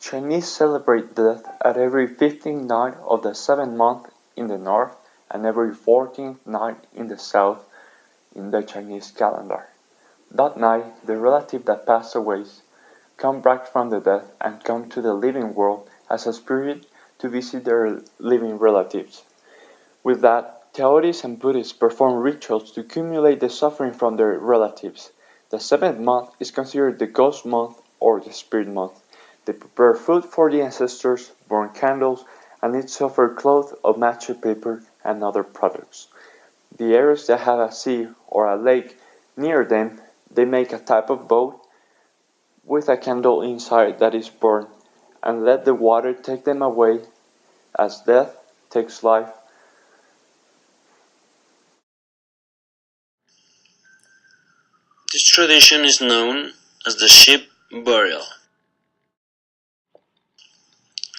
Chinese celebrate death at every 15th night of the 7th month in the north and every 14th night in the south in the Chinese calendar. That night, the relative that passed away come back from the dead and come to the living world as a spirit to visit their living relatives. With that, Taoists and Buddhists perform rituals to accumulate the suffering from their relatives. The 7th month is considered the ghost month or the spirit month. They prepare food for the ancestors, burn candles, and knit suffer cloth of matcha paper and other products. The areas that have a sea or a lake near them, they make a type of boat with a candle inside that is burned, and let the water take them away as death takes life. This tradition is known as the ship burial.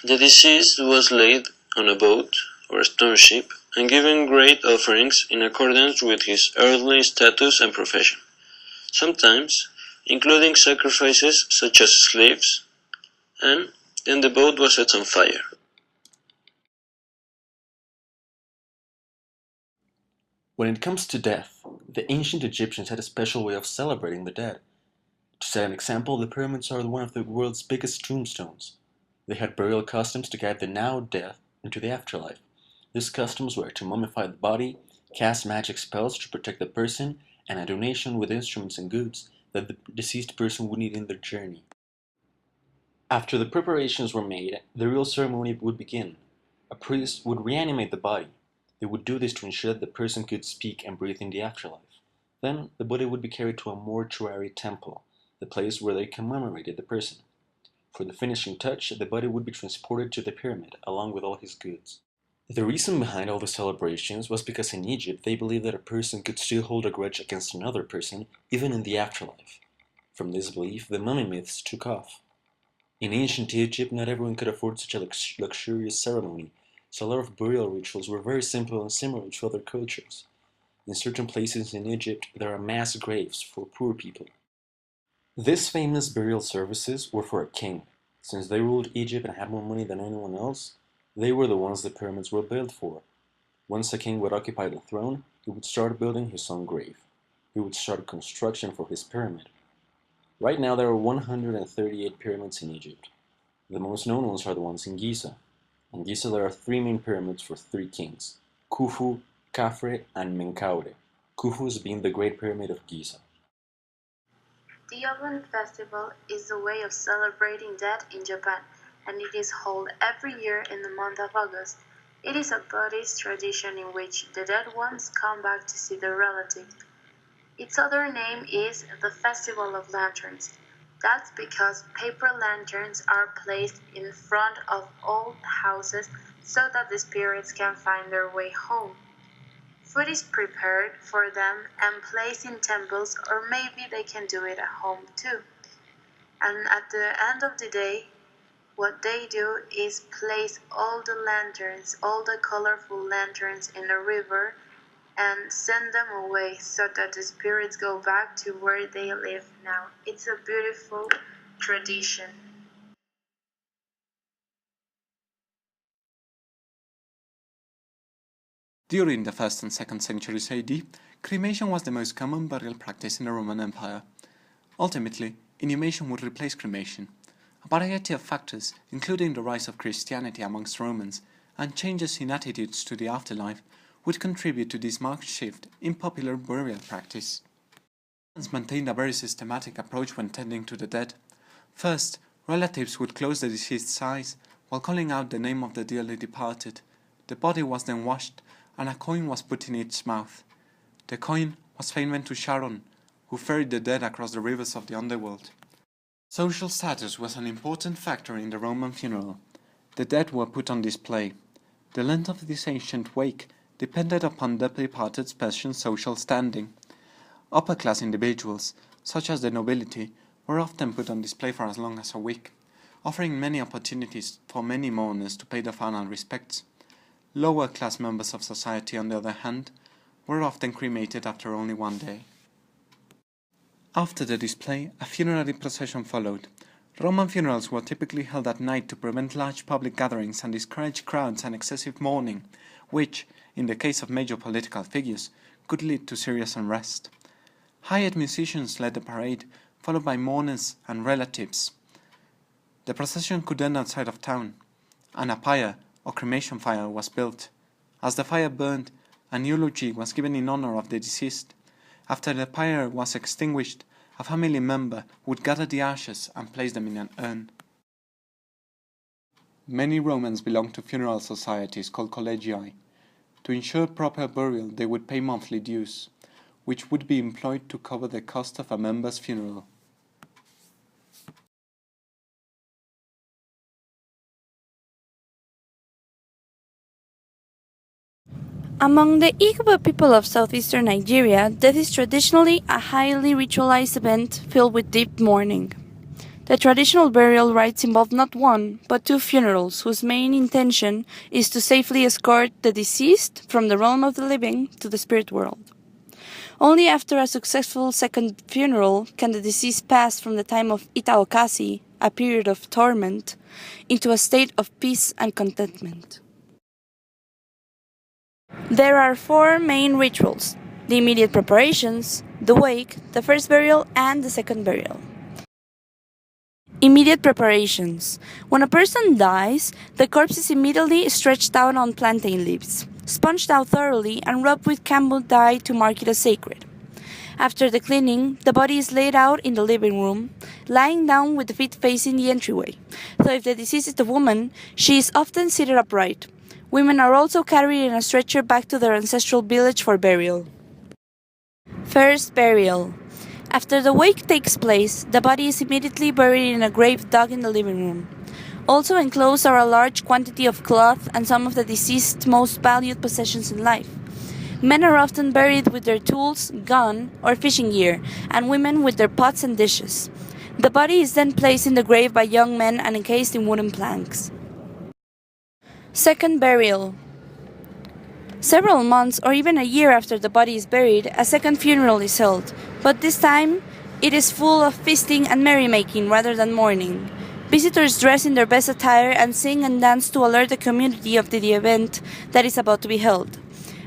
The deceased was laid on a boat or a stone ship and given great offerings in accordance with his earthly status and profession, sometimes including sacrifices such as slaves, and then the boat was set on fire. When it comes to death, the ancient Egyptians had a special way of celebrating the dead. To set an example, the pyramids are one of the world's biggest tombstones. They had burial customs to guide the now death into the afterlife. These customs were to mummify the body, cast magic spells to protect the person, and a donation with instruments and goods that the deceased person would need in their journey. After the preparations were made, the real ceremony would begin. A priest would reanimate the body. They would do this to ensure that the person could speak and breathe in the afterlife. Then, the body would be carried to a mortuary temple, the place where they commemorated the person. For the finishing touch, the body would be transported to the pyramid, along with all his goods. The reason behind all the celebrations was because in Egypt they believed that a person could still hold a grudge against another person, even in the afterlife. From this belief, the mummy myths took off. In ancient Egypt, not everyone could afford such a luxurious ceremony, so a lot of burial rituals were very simple and similar to other cultures. In certain places in Egypt, there are mass graves for poor people. These famous burial services were for a king. Since they ruled Egypt and had more money than anyone else, they were the ones the pyramids were built for. Once a king would occupy the throne, he would start building his own grave. He would start construction for his pyramid. Right now there are 138 pyramids in Egypt. The most known ones are the ones in Giza. In Giza there are three main pyramids for three kings: Khufu, Khafre, and Menkaure. Khufu's being the Great Pyramid of Giza. The Open Festival is a way of celebrating death in Japan, and it is held every year in the month of August. It is a Buddhist tradition in which the dead ones come back to see their relatives. Its other name is the Festival of Lanterns. That's because paper lanterns are placed in front of old houses so that the spirits can find their way home. Food is prepared for them and placed in temples, or maybe they can do it at home too. And at the end of the day, what they do is place all the lanterns, all the colorful lanterns in a river and send them away so that the spirits go back to where they live now. It's a beautiful tradition. During the 1st and 2nd centuries AD, cremation was the most common burial practice in the Roman Empire. Ultimately, inhumation would replace cremation. A variety of factors, including the rise of Christianity amongst Romans and changes in attitudes to the afterlife, would contribute to this marked shift in popular burial practice. Romans maintained a very systematic approach when tending to the dead. First, relatives would close the deceased's eyes while calling out the name of the dearly departed. The body was then washed, and a coin was put in its mouth. The coin was payment to Charon, who ferried the dead across the rivers of the underworld. Social status was an important factor in the Roman funeral. The dead were put on display. The length of this ancient wake depended upon the departed's present social standing. Upper-class individuals, such as the nobility, were often put on display for as long as a week, offering many opportunities for many mourners to pay their final respects. Lower-class members of society, on the other hand, were often cremated after only one day. After the display, a funerary procession followed. Roman funerals were typically held at night to prevent large public gatherings and discourage crowds and excessive mourning, which, in the case of major political figures, could lead to serious unrest. Hired musicians led the parade, followed by mourners and relatives. The procession could end outside of town, and a pyre or cremation fire was built. As the fire burned, an eulogy was given in honor of the deceased. After the pyre was extinguished, a family member would gather the ashes and place them in an urn. Many Romans belonged to funeral societies called collegii. To ensure proper burial, they would pay monthly dues, which would be employed to cover the cost of a member's funeral. Among the Igbo people of southeastern Nigeria, death is traditionally a highly ritualized event filled with deep mourning. The traditional burial rites involve not one, but two funerals, whose main intention is to safely escort the deceased from the realm of the living to the spirit world. Only after a successful second funeral can the deceased pass from the time of itaokasi, a period of torment, into a state of peace and contentment. There are four main rituals: the immediate preparations, the wake, the first burial, and the second burial. Immediate preparations. When a person dies, the corpse is immediately stretched out on plantain leaves, sponged out thoroughly, and rubbed with camel dye to mark it as sacred. After the cleaning, the body is laid out in the living room, lying down with the feet facing the entryway. So if the deceased is a woman, she is often seated upright. Women are also carried in a stretcher back to their ancestral village for burial. First burial. After the wake takes place, the body is immediately buried in a grave dug in the living room. Also enclosed are a large quantity of cloth and some of the deceased's most valued possessions in life. Men are often buried with their tools, gun, or fishing gear, and women with their pots and dishes. The body is then placed in the grave by young men and encased in wooden planks. Second burial. Several months or even a year after the body is buried, a second funeral is held, but this time it is full of feasting and merrymaking rather than mourning. Visitors dress in their best attire and sing and dance to alert the community of the event that is about to be held.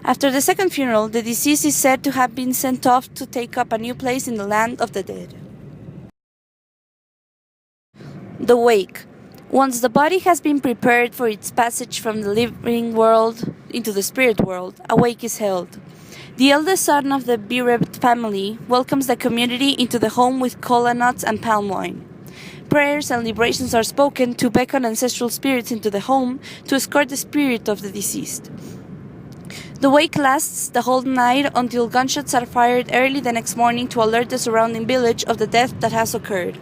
After the second funeral, the deceased is said to have been sent off to take up a new place in the land of the dead. The wake. Once the body has been prepared for its passage from the living world into the spirit world, a wake is held. The eldest son of the bereaved family welcomes the community into the home with cola nuts and palm wine. Prayers and liberations are spoken to beckon ancestral spirits into the home to escort the spirit of the deceased. The wake lasts the whole night until gunshots are fired early the next morning to alert the surrounding village of the death that has occurred.